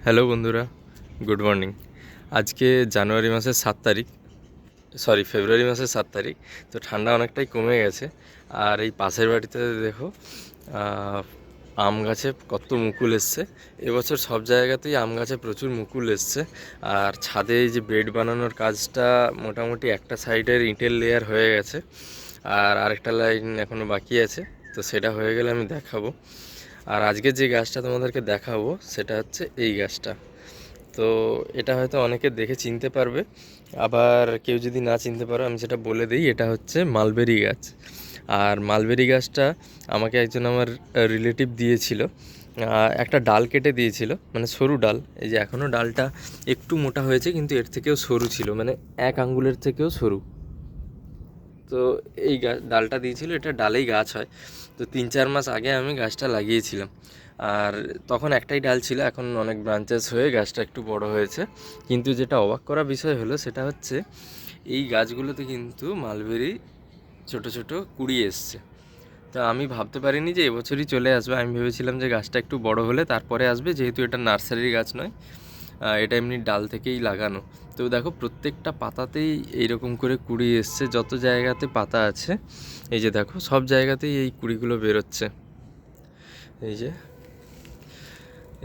Hello বন্ধুরা, good morning. আজকে জানুয়ারি মাসের 7 তারিখ, ফেব্রুয়ারি মাসের 7 তারিখ। তো ঠান্ডা অনেকটাই কমে গেছে। আর এই পাশের বাড়িতে দেখো আম গাছে কত মুকুল এসছে। এবছর সব জায়গাতেই আম গাছে প্রচুর মুকুল এসছে। আর ছাদে এই যে বেড বানানোর কাজটা মোটামুটি একটা সাইডের ইটের লেয়ার হয়ে গেছে, আর আরেকটা লাইন এখনও বাকি আছে। তো সেটা হয়ে গেলে আমি দেখাবো। আর আজকে যে গাছটা তোমাদেরকে দেখাবো সেটা হচ্ছে এই গাছটা। তো এটা হয়তো অনেকে দেখে চিনতে পারবে, আবার কেউ যদি না চিনতে পারো আমি সেটা বলে দিই, এটা হচ্ছে মালবেরি গাছ। আর মালবেরি গাছটা আমাকে একজন আমার রিলেটিভ দিয়েছিল, একটা ডাল কেটে দিয়েছিল, মানে সরু ডাল। এই যে এখনও ডালটা একটু মোটা হয়েছে, কিন্তু এর থেকেও সরু ছিল, মানে 1 আঙ্গুলের থেকেও সরু। তো এই ডালটা দিয়েছিল, এটা ডালেই গাছ হয়। তো 3-4 মাস আগে আমি গাছটা লাগিয়েছিলাম, আর তখন একটাই ডাল ছিল। এখন অনেক ব্রাঞ্চেস হয়ে গাছটা একটু বড় হয়েছে। কিন্তু যেটা অবাক করা বিষয় হলো সেটা হচ্ছে এই গাছগুলোতে কিন্তু মালবেরি ছোট ছোট কুড়ি এসছে। তো আমি ভাবতে পারিনি যে এবছরই চলে আসবে। আমি ভেবেছিলাম যে গাছটা একটু বড় হলে তারপরে আসবে, যেহেতু এটা নার্সারির গাছ নয়, এটা এমনি ডাল থেকেই লাগানো। তো দেখো প্রত্যেকটা পাতাতেই এইরকম করে কুড়ি এসছে, যত জায়গাতে পাতা আছে। এই যে দেখো সব জায়গাতেই এই কুড়িগুলো বেরোচ্ছে। এই যে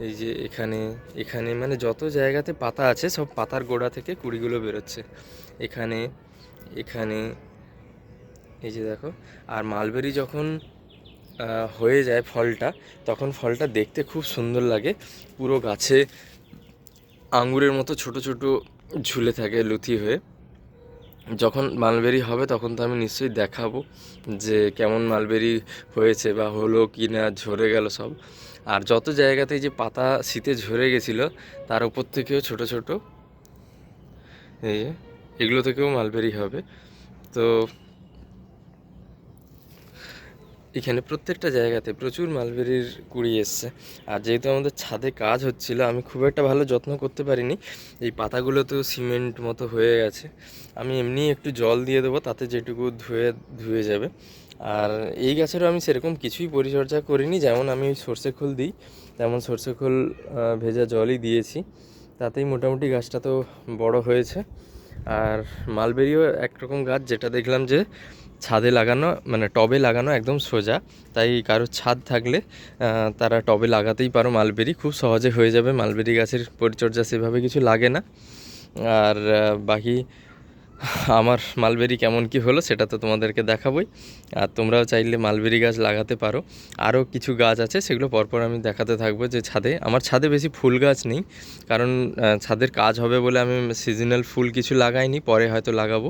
এই যে এখানে এখানে মানে যত জায়গাতে পাতা আছে সব পাতার গোড়া থেকে কুড়িগুলো বেরোচ্ছে। এখানে এখানে এই যে দেখো। আর মালবেরি যখন হয়ে যায় ফলটা, তখন ফলটা দেখতে খুব সুন্দর লাগে। পুরো গাছে আঙুরের মতো ছোট ছোট ঝুলে থাকে লুথি হয়ে। যখন মালবেরি হবে তখন তো আমি নিশ্চয়ই দেখাবো যে কেমন মালবেরি হয়েছে বা হলো কি না, ঝরে গেল সব। আর যত জায়গাতেই যে পাতা শীতে ঝরে গেছিলো তার উপর থেকেও ছোট ছোট এই যে এগুলো থেকেও মালবেরি হবে। তো এখানে প্রত্যেকটা জায়গাতে প্রচুর মালবেরির কুড়ি এসছে। আর যেহেতু আমাদের ছাদে কাজ হচ্ছিল, আমি খুব একটা ভালো যত্ন করতে পারিনি। এই পাতাগুলো তো সিমেন্ট মতো হয়ে গেছে। আমি এমনি একটু জল দিয়ে দেবো, তাতে যেটুকু ধুয়ে যাবে। আর এই গাছেরও আমি সেরকম কিছুই পরিচর্যা করিনি। যেমন আমি ওই সর্ষে খোল দিই, তেমন সর্ষে খোল ভেজা জলই দিয়েছি, তাতেই মোটামুটি গাছটা তো বড় হয়েছে। আর মালবেরিও একরকম গাছ, যেটা দেখলাম যে ছাদে লাগানো, মানে টবে লাগানো একদম সোজা। তাই কারোর ছাদ থাকলে তারা টবে লাগাতেই পারো। মালবেরি খুব সহজে হয়ে যাবে। মালবেরি গাছের পরিচর্যা সেভাবে কিছু লাগে না। আর বাকি আমার মালবেরি কেমন কি হলো সেটা তো তোমাদেরকে দেখাবোই। আর তোমরাও চাইলে মালবেরি গাছ লাগাতে পারো। আরও কিছু গাছ আছে, সেগুলো পরপর আমি দেখাতে থাকবো। যে আমার ছাদে বেশি ফুল গাছ নেই, কারণ ছাদের কাজ হবে বলে আমি সিজনাল ফুল কিছু লাগাইনি, পরে হয়তো লাগাবো।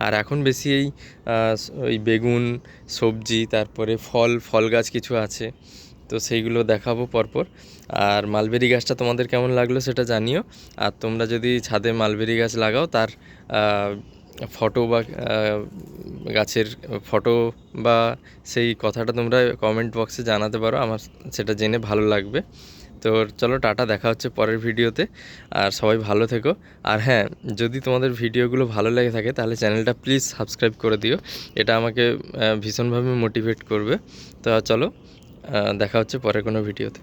আর এখন বেশি ওই বেগুন, সবজি, তারপরে ফল গাছ কিছু আছে, তো সেইগুলো দেখাবো পরপর। আর মালবেরি গাছটা তোমাদের কেমন লাগলো সেটা জানিও। আর তোমরা যদি ছাদে মালবেরি গাছ লাগাও, তার ফটো বা গাছের ফটো বা সেই কথাটা তোমরা কমেন্ট বক্সে জানাতে পারো, আমার সেটা জেনে ভালো লাগবে। তো চলো টাটা, দেখা হচ্ছে পরের ভিডিওতে। আর সবাই ভালো থেকো। আর হ্যাঁ, যদি তোমাদের ভিডিওগুলো ভালো লেগে থাকে তাহলে চ্যানেলটা প্লিজ সাবস্ক্রাইব করে দিও, এটা আমাকে ভীষণভাবে মোটিভেট করবে। তো চলো দেখা হচ্ছে পরের কোনো ভিডিওতে।